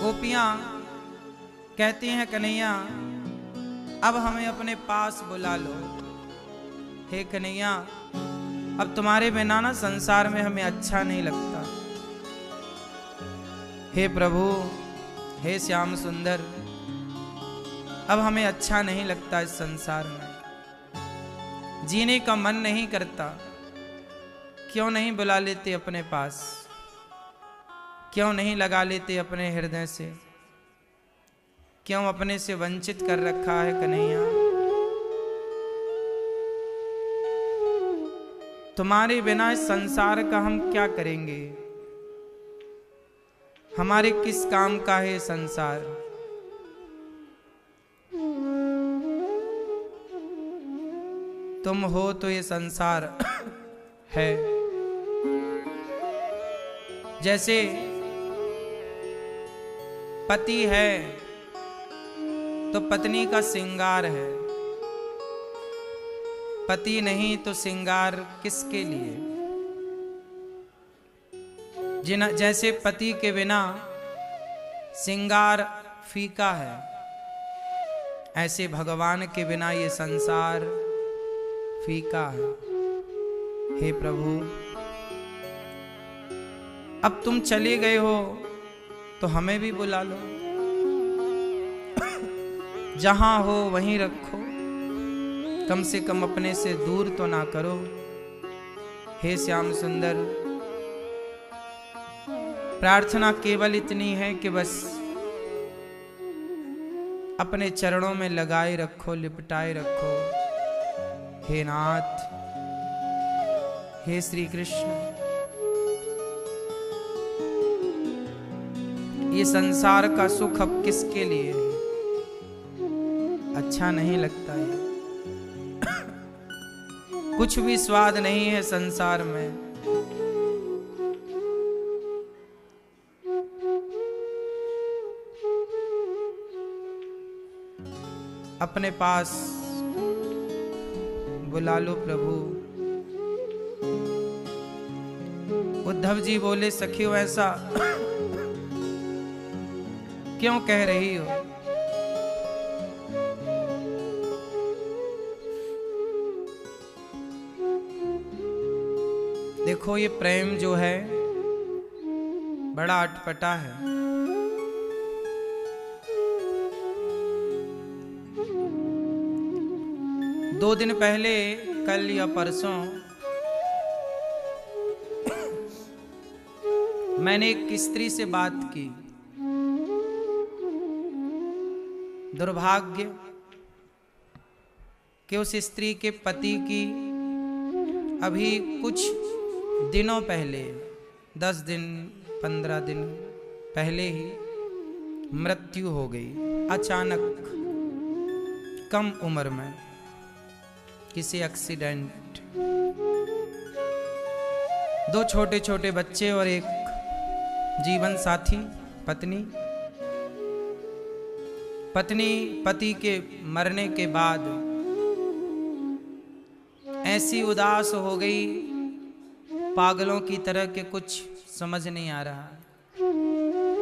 गोपियां कहती हैं कन्हैया अब हमें अपने पास बुला लो। हे कन्हैया अब तुम्हारे बिना ना संसार में हमें अच्छा नहीं लगता। हे प्रभु, हे श्याम सुंदर, अब हमें अच्छा नहीं लगता इस संसार में, जीने का मन नहीं करता। क्यों नहीं बुला लेते अपने पास, क्यों नहीं लगा लेते अपने हृदय से, क्यों अपने से वंचित कर रखा है कन्हैया। तुम्हारे बिना इस संसार का हम क्या करेंगे, हमारे किस काम का है संसार। तुम हो तो ये संसार है। जैसे पति है तो पत्नी का श्रृंगार है, पति नहीं तो श्रृंगार किसके लिए। जैसे पति के बिना श्रृंगार फीका है, ऐसे भगवान के बिना ये संसार फीका है। हे प्रभु, अब तुम चले गए हो तो हमें भी बुला लो, जहां हो वहीं रखो, कम से कम अपने से दूर तो ना करो। हे श्याम सुंदर, प्रार्थना केवल इतनी है कि बस अपने चरणों में लगाए रखो, लिपटाए रखो। हे नाथ, हे श्री कृष्ण, ये संसार का सुख अब किसके लिए है, अच्छा नहीं लगता है। कुछ भी स्वाद नहीं है संसार में। अपने पास बुला लो प्रभु। उद्धव जी बोले सखियो ऐसा क्यों कह रही हो। देखो ये प्रेम जो है बड़ा अटपटा है। दो दिन पहले, कल या परसों, मैंने एक स्त्री से बात की। दुर्भाग्य कि उस स्त्री के पति की अभी कुछ दिनों पहले, 10 दिन 15 दिन पहले ही मृत्यु हो गई। अचानक, कम उम्र में, किसी एक्सीडेंट। 2 छोटे छोटे बच्चे और एक जीवन साथी पत्नी। पत्नी पति के मरने के बाद ऐसी उदास हो गई, पागलों की तरह के कुछ समझ नहीं आ रहा।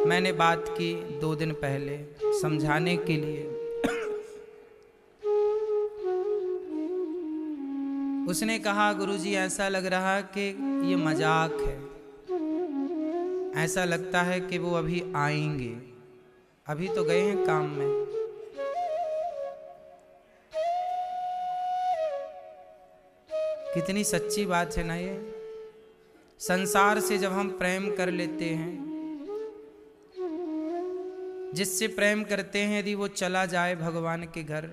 मैंने बात की 2 दिन पहले समझाने के लिए। उसने कहा गुरुजी ऐसा लग रहा कि ये मजाक है, ऐसा लगता है कि वो अभी आएंगे, अभी तो गए हैं काम में। कितनी सच्ची बात है ना ये। संसार से जब हम प्रेम कर लेते हैं, जिससे प्रेम करते हैं, यदि वो चला जाए भगवान के घर,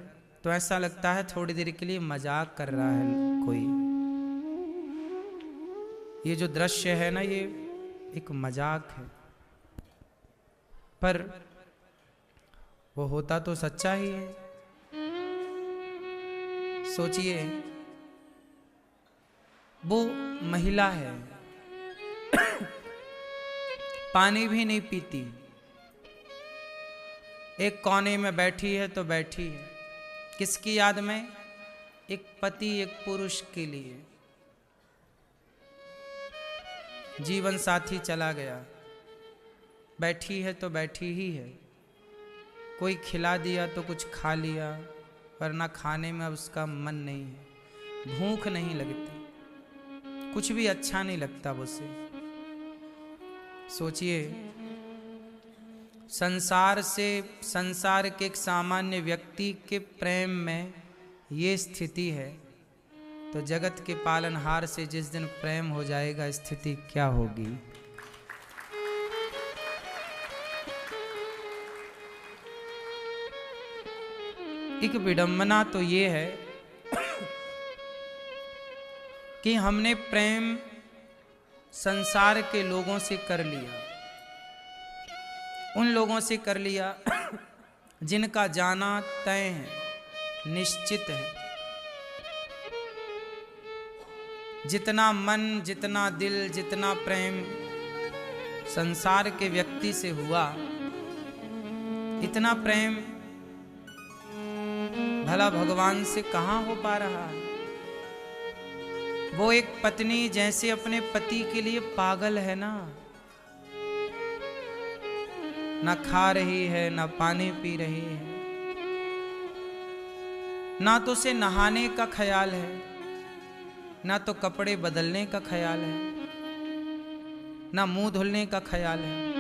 तो ऐसा लगता है थोड़ी देर के लिए मजाक कर रहा है कोई। ये जो दृश्य है ना, ये एक मजाक है, पर वो होता तो सच्चा ही है। सोचिए, वो महिला है, पानी भी नहीं पीती, एक कोने में बैठी है तो बैठी है। किसकी याद में? एक पति, एक पुरुष के लिए। जीवन साथी चला गया, बैठी है तो बैठी ही है, कोई खिला दिया तो कुछ खा लिया, वरना खाने में अब उसका मन नहीं है, भूख नहीं लगती, कुछ भी अच्छा नहीं लगता उसे। सोचिए, संसार के एक सामान्य व्यक्ति के प्रेम में ये स्थिति है, तो जगत के पालनहार से जिस दिन प्रेम हो जाएगा स्थिति क्या होगी। एक विडंबना तो ये है कि हमने प्रेम संसार के लोगों से कर लिया, उन लोगों से कर लिया जिनका जाना तय है, निश्चित है। जितना मन, जितना दिल, जितना प्रेम संसार के व्यक्ति से हुआ, इतना प्रेम भला भगवान से कहाँ हो पा रहा है। वो एक पत्नी जैसे अपने पति के लिए पागल है ना खा रही है, ना पानी पी रही है, ना तो उसे नहाने का ख्याल है, ना तो कपड़े बदलने का ख्याल है, ना मुंह धुलने का ख्याल है,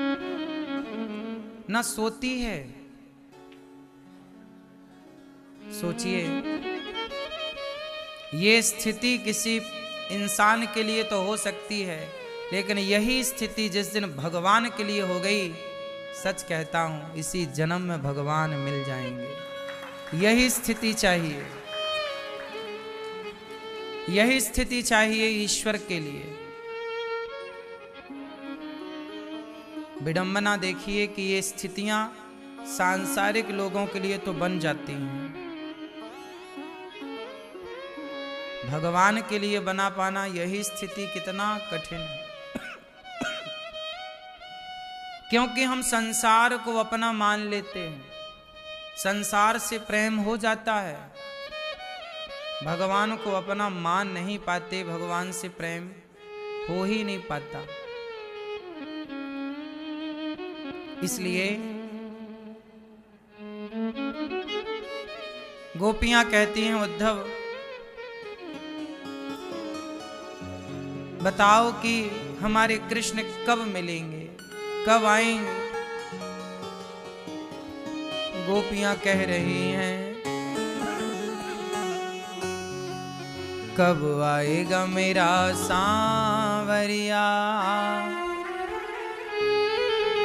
ना सोती है। सोचिए, ये स्थिति किसी इंसान के लिए तो हो सकती है, लेकिन यही स्थिति जिस दिन भगवान के लिए हो गई, सच कहता हूं इसी जन्म में भगवान मिल जाएंगे। यही स्थिति चाहिए, यही स्थिति चाहिए ईश्वर के लिए। विडंबना देखिए कि ये स्थितियां सांसारिक लोगों के लिए तो बन जाती हैं, भगवान के लिए बना पाना यही स्थिति कितना कठिन है। क्योंकि हम संसार को अपना मान लेते हैं, संसार से प्रेम हो जाता है, भगवान को अपना मान नहीं पाते, भगवान से प्रेम हो ही नहीं पाता। इसलिए गोपियां कहती हैं, उद्धव बताओ कि हमारे कृष्ण कब मिलेंगे, कब आएंगे। गोपियां कह रही हैं, कब आएगा मेरा सांवरिया,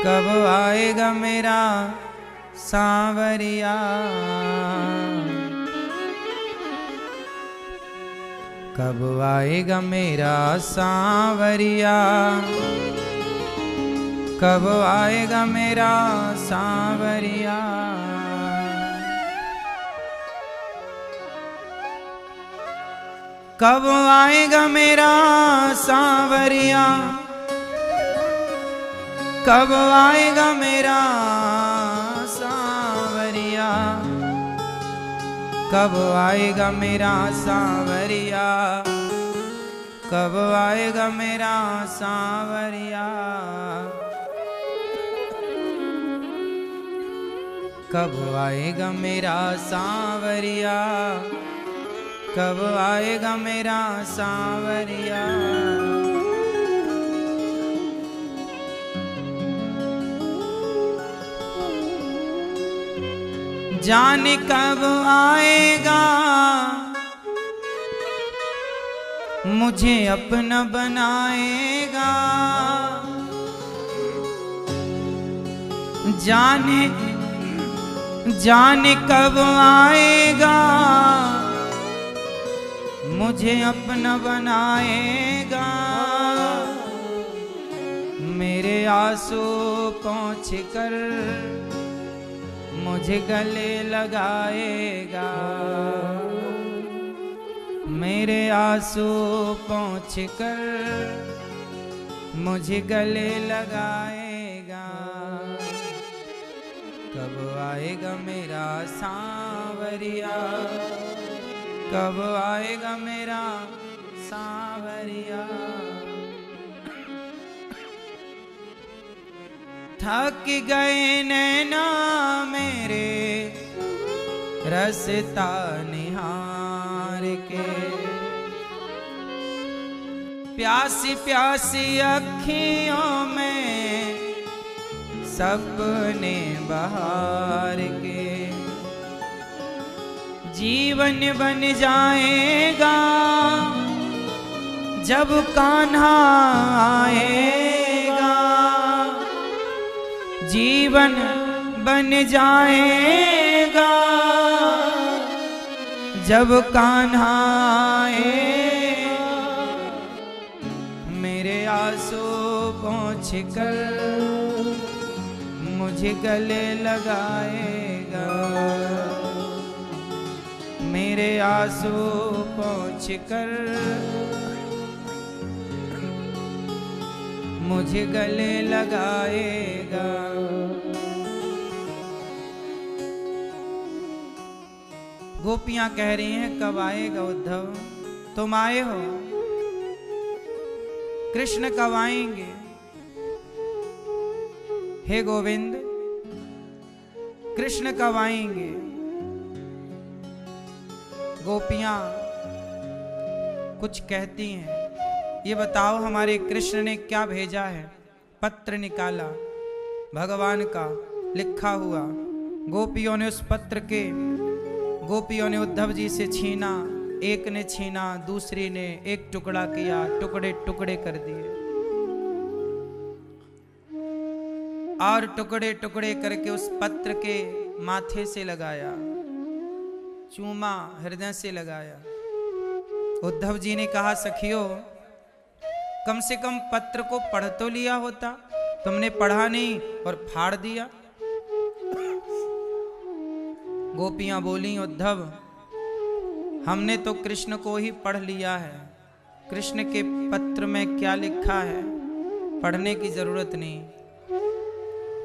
कब आएगा मेरा सांवरिया, कब आएगा मेरा सांवरिया, कब आएगा मेरा सांवरिया। कब आएगा मेरा सांवरिया, कब आएगा मेरा सांवरिया, कब आएगा मेरा सांवरिया, कब आएगा मेरा सांवरिया, कब आएगा मेरा सांवरिया, कब आएगा मेरा सांवरिया। जाने कब आएगा मुझे अपना बनाएगा, जाने कब आएगा मुझे अपना बनाएगा, मेरे आंसू पोंछ कर मुझे गले लगाएगा, मेरे आंसू पोंछ कर मुझे गले लगाएगा। कब आएगा मेरा सांवरिया, कब आएगा मेरा सांवरिया। थक गए नैना मेरे रसता निहार के, प्यासी प्यासी अखियों में सपने बहार के। जीवन बन जाएगा जब कान्हा आएगा, जीवन बन जाएगा जब कान्हा आएगा। मेरे आंसू पोंछ कर मुझे गले लगाएगा, मेरे आंसू पोंछ कर मुझे गले लगाएगा। गोपियां कह रही हैं कब आएगा उद्धव, तुम आए हो, कृष्ण कब आएंगे? हे गोविंद कृष्ण कब आएंगे? गोपियां कुछ कहती हैं, ये बताओ हमारे कृष्ण ने क्या भेजा है? पत्र निकाला भगवान का लिखा हुआ, गोपियों ने उस पत्र के गोपियों ने उद्धव जी से छीना, एक ने छीना, दूसरी ने एक टुकड़ा किया, टुकड़े टुकड़े कर दिए और टुकड़े टुकड़े करके उस पत्र के माथे से लगाया, चूमा, हृदय से लगाया। उद्धव जी ने कहा सखियों कम से कम पत्र को पढ़ तो लिया होता, तुमने पढ़ा नहीं और फाड़ दिया। गोपियां बोली उद्धव हमने तो कृष्ण को ही पढ़ लिया है, कृष्ण के पत्र में क्या लिखा है पढ़ने की जरूरत नहीं,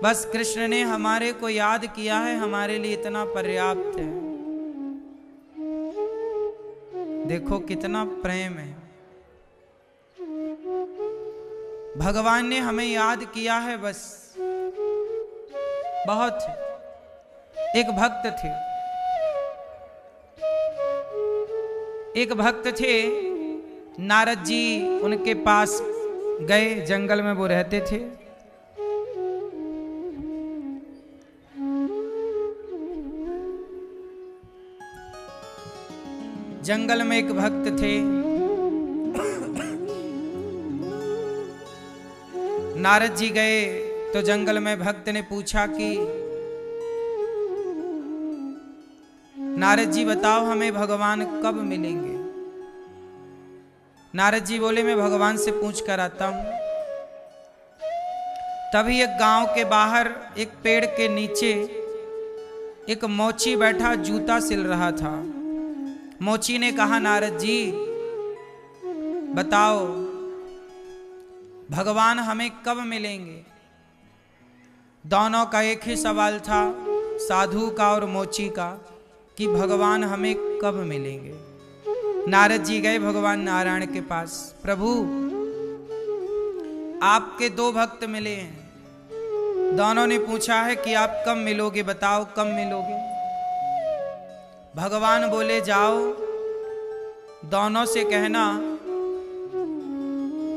बस कृष्ण ने हमारे को याद किया है, हमारे लिए इतना पर्याप्त है। देखो कितना प्रेम है, भगवान ने हमें याद किया है बस, बहुत है। एक भक्त थे, नारद जी उनके पास गए, जंगल में वो रहते थे। जंगल में एक भक्त थे, नारद जी गए तो जंगल में भक्त ने पूछा कि नारद जी बताओ हमें भगवान कब मिलेंगे? नारद जी बोले मैं भगवान से पूछ कर आता हूं। तभी एक गांव के बाहर एक पेड़ के नीचे एक मोची बैठा जूता सिल रहा था। मोची ने कहा नारद जी बताओ भगवान हमें कब मिलेंगे? दोनों का एक ही सवाल था, साधु का और मोची का, कि भगवान हमें कब मिलेंगे। नारद जी गए भगवान नारायण के पास, प्रभु आपके दो भक्त मिले हैं, दोनों ने पूछा है कि आप कब मिलोगे, बताओ कब मिलोगे। भगवान बोले जाओ दोनों से कहना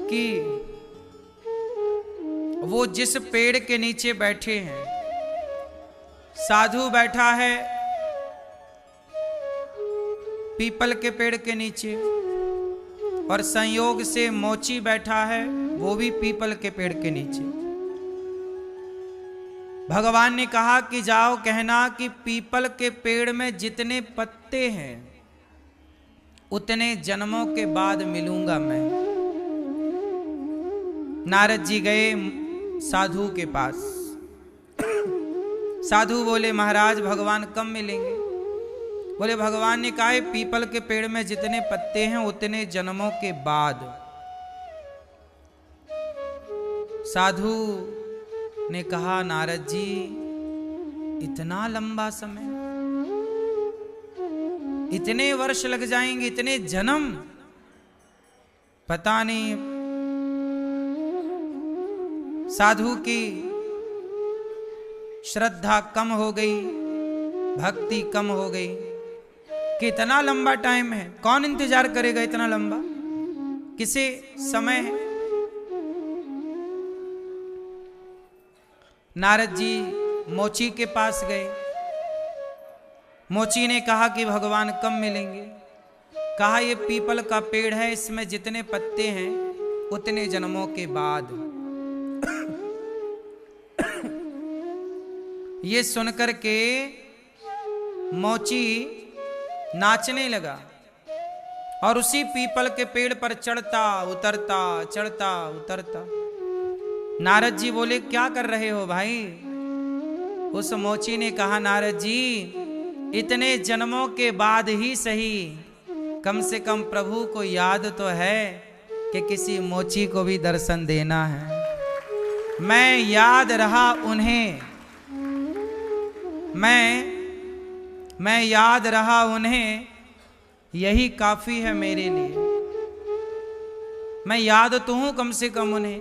कि वो जिस पेड़ के नीचे बैठे हैं, साधु बैठा है पीपल के पेड़ के नीचे और संयोग से मोची बैठा है वो भी पीपल के पेड़ के नीचे। भगवान ने कहा कि जाओ कहना कि पीपल के पेड़ में जितने पत्ते हैं उतने जन्मों के बाद मिलूंगा मैं। नारद जी गए साधु के पास। साधु बोले महाराज भगवान कब मिलेंगे? बोले भगवान ने कहा पीपल के पेड़ में जितने पत्ते हैं उतने जन्मों के बाद। साधु ने कहा नारद जी इतना लंबा समय, इतने वर्ष लग जाएंगे, इतने जन्म, पता नहीं। साधु की श्रद्धा कम हो गई, भक्ति कम हो गई। कितना लंबा टाइम है, कौन इंतजार करेगा इतना लंबा, किसे समय है। नारद जी मोची के पास गए। मोची ने कहा कि भगवान कब मिलेंगे। कहा ये पीपल का पेड़ है, इसमें जितने पत्ते हैं उतने जन्मों के बाद। ये सुनकर के मोची नाचने लगा और उसी पीपल के पेड़ पर चढ़ता उतरता चढ़ता उतरता। नारद जी बोले क्या कर रहे हो भाई। उस मोची ने कहा नारद जी इतने जन्मों के बाद ही सही, कम से कम प्रभु को याद तो है कि किसी मोची को भी दर्शन देना है। मैं याद रहा उन्हें, मैं याद रहा उन्हें, यही काफी है मेरे लिए। मैं याद तो हूं कम से कम उन्हें,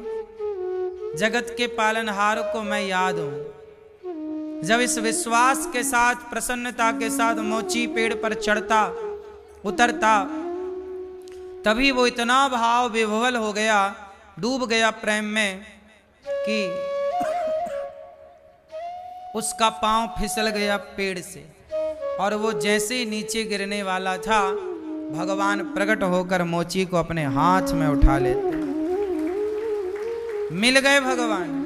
जगत के पालनहार को मैं याद हूं। जब इस विश्वास के साथ प्रसन्नता के साथ मोची पेड़ पर चढ़ता उतरता, तभी वो इतना भाव विभोल हो गया, डूब गया प्रेम में कि उसका पांव फिसल गया पेड़ से। और वो जैसे ही नीचे गिरने वाला था, भगवान प्रकट होकर मोची को अपने हाथ में उठा लेते। मिल गए भगवान।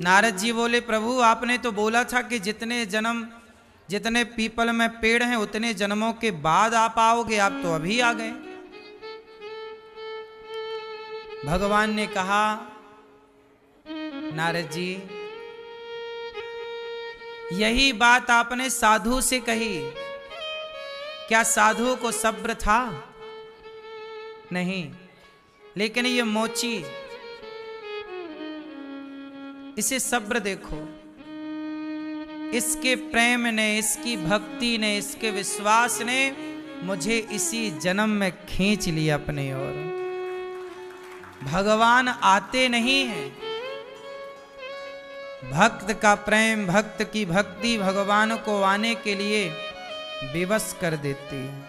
नारद जी बोले प्रभु आपने तो बोला था कि जितने जन्म, जितने पीपल में पेड़ हैं उतने जन्मों के बाद आप आओगे, आप तो अभी आ गए। भगवान ने कहा नारद जी यही बात आपने साधु से कही, क्या साधु को सब्र था? नहीं, लेकिन ये मोची, इसे सब्र देखो, इसके प्रेम ने, इसकी भक्ति ने, इसके विश्वास ने मुझे इसी जन्म में खींच लिया अपनी ओर। भगवान आते नहीं हैं, भक्त का प्रेम, भक्त की भक्ति भगवान को आने के लिए विवश कर देती है।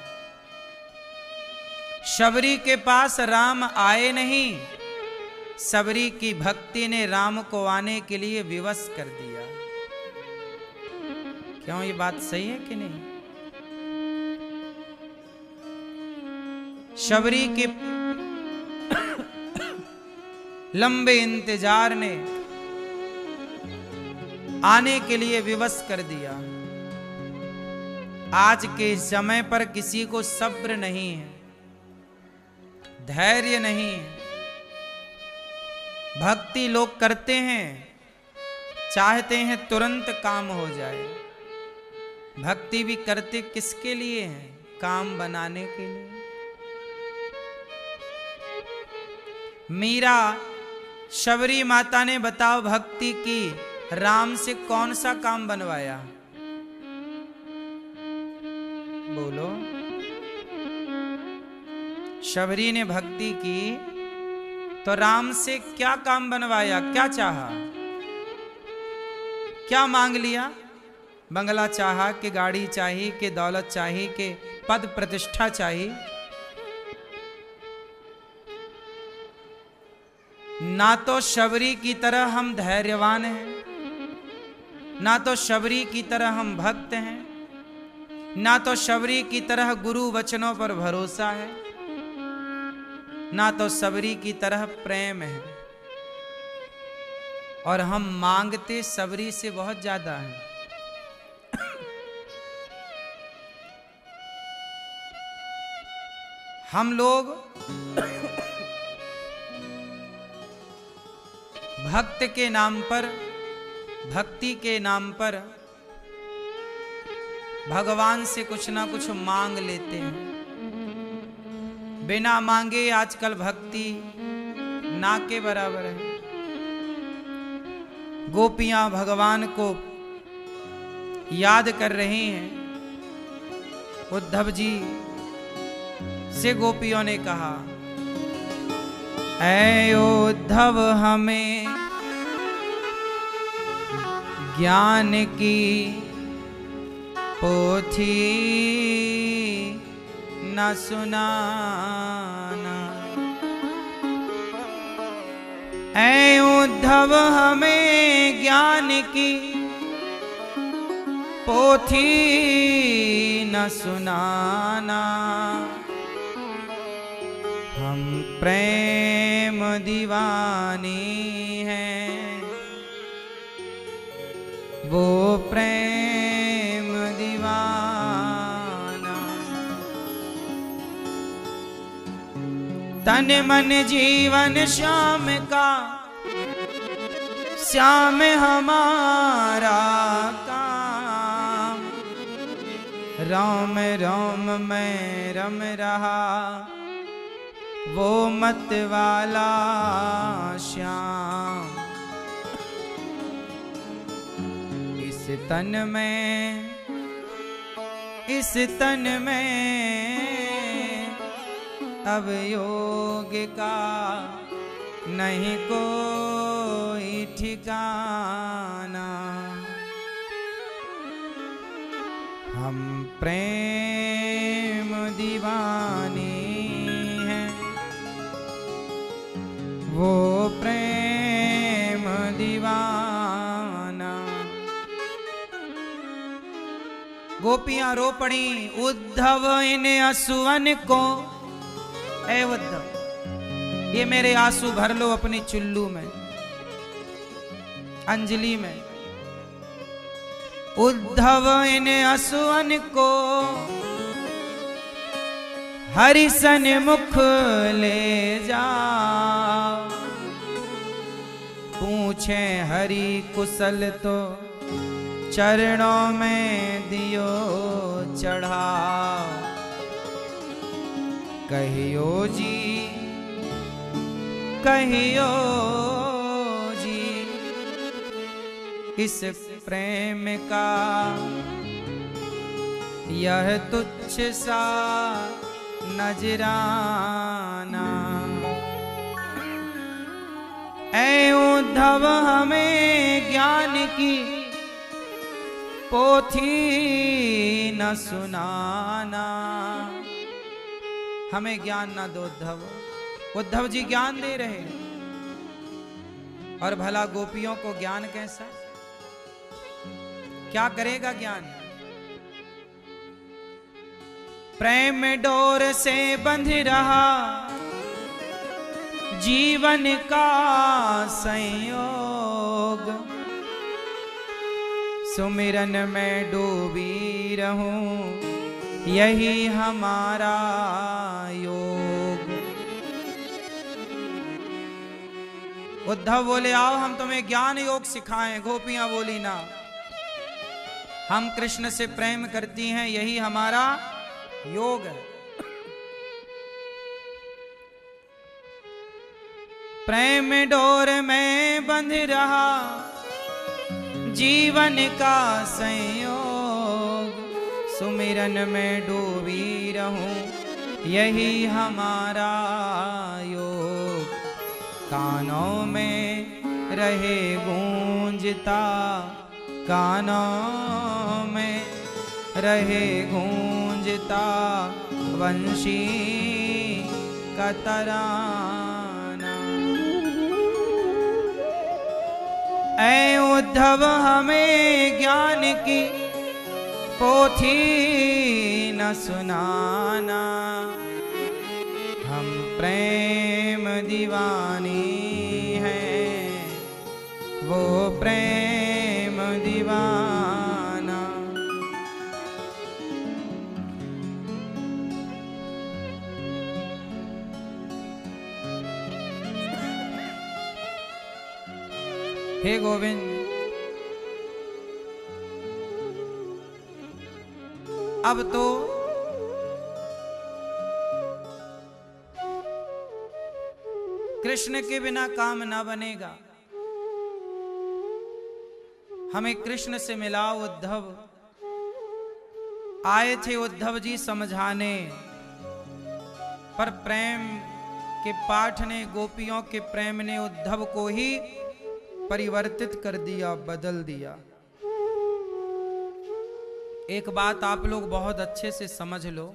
शबरी के पास राम आए नहीं, शबरी की भक्ति ने राम को आने के लिए विवश कर दिया। क्यों, ये बात सही है कि नहीं? शबरी के लंबे इंतजार ने आने के लिए विवश कर दिया। आज के समय पर किसी को सब्र नहीं है, धैर्य नहीं है। भक्ति लोग करते हैं, चाहते हैं तुरंत काम हो जाए। भक्ति भी करते किसके लिए हैं? काम बनाने के लिए। मीरा शबरी माता ने बताओ भक्ति की, राम से कौन सा काम बनवाया? बोलो। शबरी ने भक्ति की तो राम से क्या काम बनवाया, क्या चाहा, क्या मांग लिया? बंगला चाहा कि गाड़ी चाहिए, कि दौलत चाहिए, कि पद प्रतिष्ठा चाहिए? ना तो शबरी की तरह हम धैर्यवान हैं, ना तो शबरी की तरह हम भक्त हैं, ना तो शबरी की तरह गुरु वचनों पर भरोसा है, ना तो शबरी की तरह प्रेम है। और हम मांगते शबरी से बहुत ज्यादा है। हम लोग भक्त के नाम पर, भक्ति के नाम पर भगवान से कुछ ना कुछ मांग लेते हैं। बिना मांगे आजकल भक्ति ना के बराबर है। गोपियां भगवान को याद कर रही हैं। उद्धव जी से गोपियों ने कहा, ऐ उद्धव हमें ज्ञान की पोथी न सुनाना। ऐ उद्धव हमें ज्ञान की पोथी न सुनाना। हम प्रेम दीवानी हैं, वो प्रेम दीवाना। तन मन जीवन श्याम का, श्याम हमारा काम। राम राम मैं रम रहा, वो मत वाला श्याम। इस तन में अब योग का नहीं कोई ठिकाना। हम प्रेम दीवानी हैं, वो प्रेम दीवाना। गोपियां रो पड़ी उद्धव इन असुवन को। ऐ उद्धव, ये मेरे आंसू भर लो अपनी चुल्लू में, अंजलि में। उद्धव इन असुवन को हरि सन्मुख ले जाओ। पूछे हरि कुशल तो चरणों में दियो चढ़ाओ। कहियो जी, कहियो जी, इस प्रेम का यह तुच्छ सा नजराना। ऐ उद्धव हमें ज्ञान की पोथी न सुनाना। हमें ज्ञान ना दो उद्धव। उद्धव जी ज्ञान दे रहे, और भला गोपियों को ज्ञान कैसा? क्या करेगा ज्ञान? प्रेम डोर से बंध रहा जीवन का संयोग। सुमिरन में डूबी रहूं, यही हमारा योग। उद्धव बोले आओ हम तुम्हें ज्ञान योग सिखाएं। गोपियां बोली ना, हम कृष्ण से प्रेम करती हैं, यही हमारा योग है। प्रेम डोर में बंध रहा जीवन का संयोग। सुमिरन में डूबी रहूं, यही हमारा योग। कानों में रहे गूंजता, कानों में रहे गूंजता वंशी का तराना। ऐ उद्धव हमें ज्ञान की पोथी न सुनाना। हम प्रेम दीवानी हैं, वो प्रेम दीवाना। हे गोविंद, अब तो कृष्ण के बिना काम ना बनेगा। हमें कृष्ण से मिलाओ उद्धव। आए थे उद्धव जी समझाने, पर प्रेम के पाठ ने, गोपियों के प्रेम ने उद्धव को ही परिवर्तित कर दिया, बदल दिया। एक बात आप लोग बहुत अच्छे से समझ लो,